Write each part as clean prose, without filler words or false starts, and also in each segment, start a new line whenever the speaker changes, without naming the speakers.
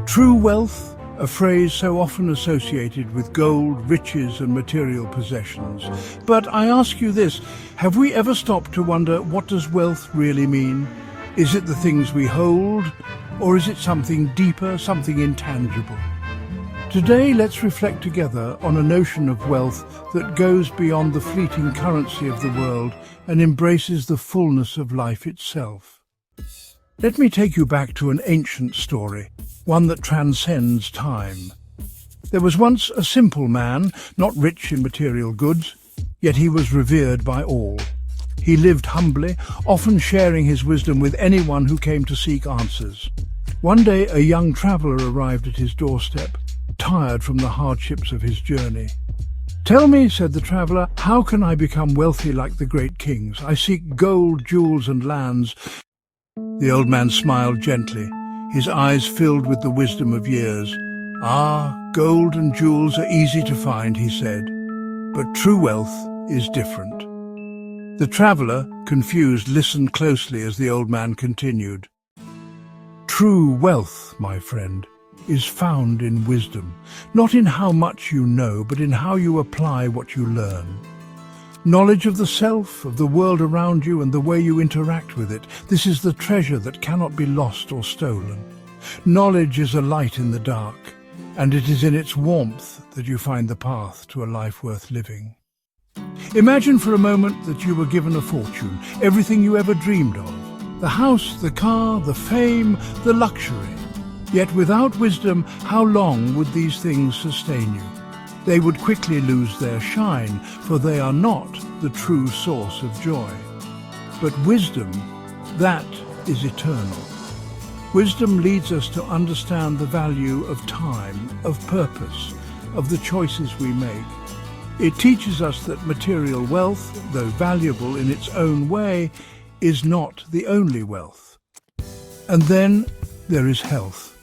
True wealth, a phrase so often associated with gold, riches and material possessions. But I ask you this, have we ever stopped to wonder, what does wealth really mean? Is it the things we hold, or is it something deeper, something intangible? Today, let's reflect together on a notion of wealth that goes beyond the fleeting currency of the world and embraces the fullness of life itself. Let me take you back to an ancient story, one that transcends time. There was once a simple man, not rich in material goods, yet he was revered by all. He lived humbly, often sharing his wisdom with anyone who came to seek answers. One day, a young traveller arrived at his doorstep, tired from the hardships of his journey. "Tell me," said the traveller, "how can I become wealthy like the great kings? I seek gold, jewels and lands." The old man smiled gently, his eyes filled with the wisdom of years. "Ah, gold and jewels are easy to find," he said, "but true wealth is different." The traveller, confused, listened closely as the old man continued. "True wealth, my friend, is found in wisdom, not in how much you know, but in how you apply what you learn. Knowledge of the self, of the world around you, and the way you interact with it, this is the treasure that cannot be lost or stolen. Knowledge is a light in the dark, and it is in its warmth that you find the path to a life worth living." Imagine for a moment that you were given a fortune, everything you ever dreamed of. The house, the car, the fame, the luxury. Yet without wisdom, how long would these things sustain you? They would quickly lose their shine, for they are not the true source of joy. But wisdom, that is eternal. Wisdom leads us to understand the value of time, of purpose, of the choices we make. It teaches us that material wealth, though valuable in its own way, is not the only wealth. And then there is health.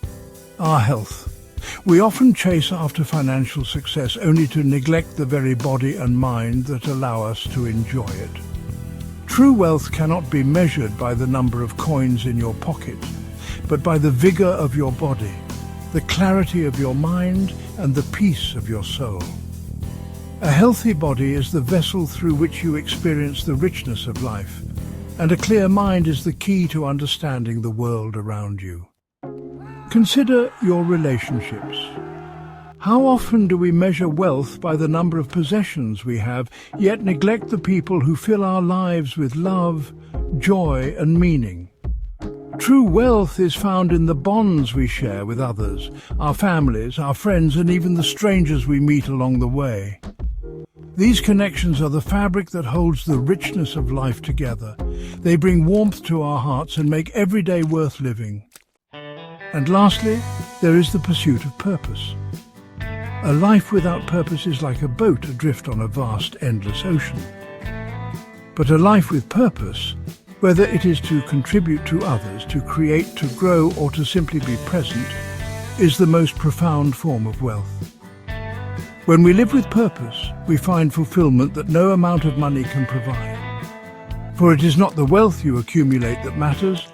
Our health. We often chase after financial success only to neglect the very body and mind that allow us to enjoy it. True wealth cannot be measured by the number of coins in your pocket, but by the vigor of your body, the clarity of your mind, and the peace of your soul. A healthy body is the vessel through which you experience the richness of life, and a clear mind is the key to understanding the world around you. Consider your relationships. How often do we measure wealth by the number of possessions we have, yet neglect the people who fill our lives with love, joy and meaning? True wealth is found in the bonds we share with others, our families, our friends, and even the strangers we meet along the way. These connections are the fabric that holds the richness of life together. They bring warmth to our hearts and make every day worth living. And lastly, there is the pursuit of purpose. A life without purpose is like a boat adrift on a vast, endless ocean. But a life with purpose, whether it is to contribute to others, to create, to grow, or to simply be present, is the most profound form of wealth. When we live with purpose, we find fulfillment that no amount of money can provide. For it is not the wealth you accumulate that matters,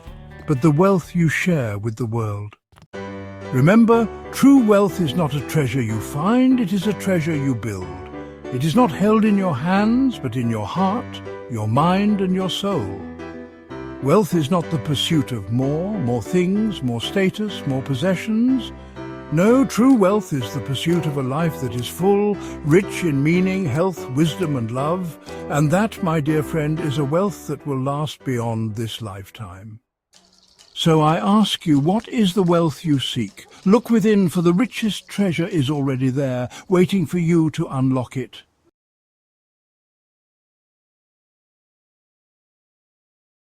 but the wealth you share with the world. Remember, true wealth is not a treasure you find, it is a treasure you build. It is not held in your hands, but in your heart, your mind and your soul. Wealth is not the pursuit of more things, more status, more possessions. No, true wealth is the pursuit of a life that is full, rich in meaning, health, wisdom and love. And that, my dear friend, is a wealth that will last beyond this lifetime. So I ask you, what is the wealth you seek? Look within, for the richest treasure is already there, waiting for you to unlock it.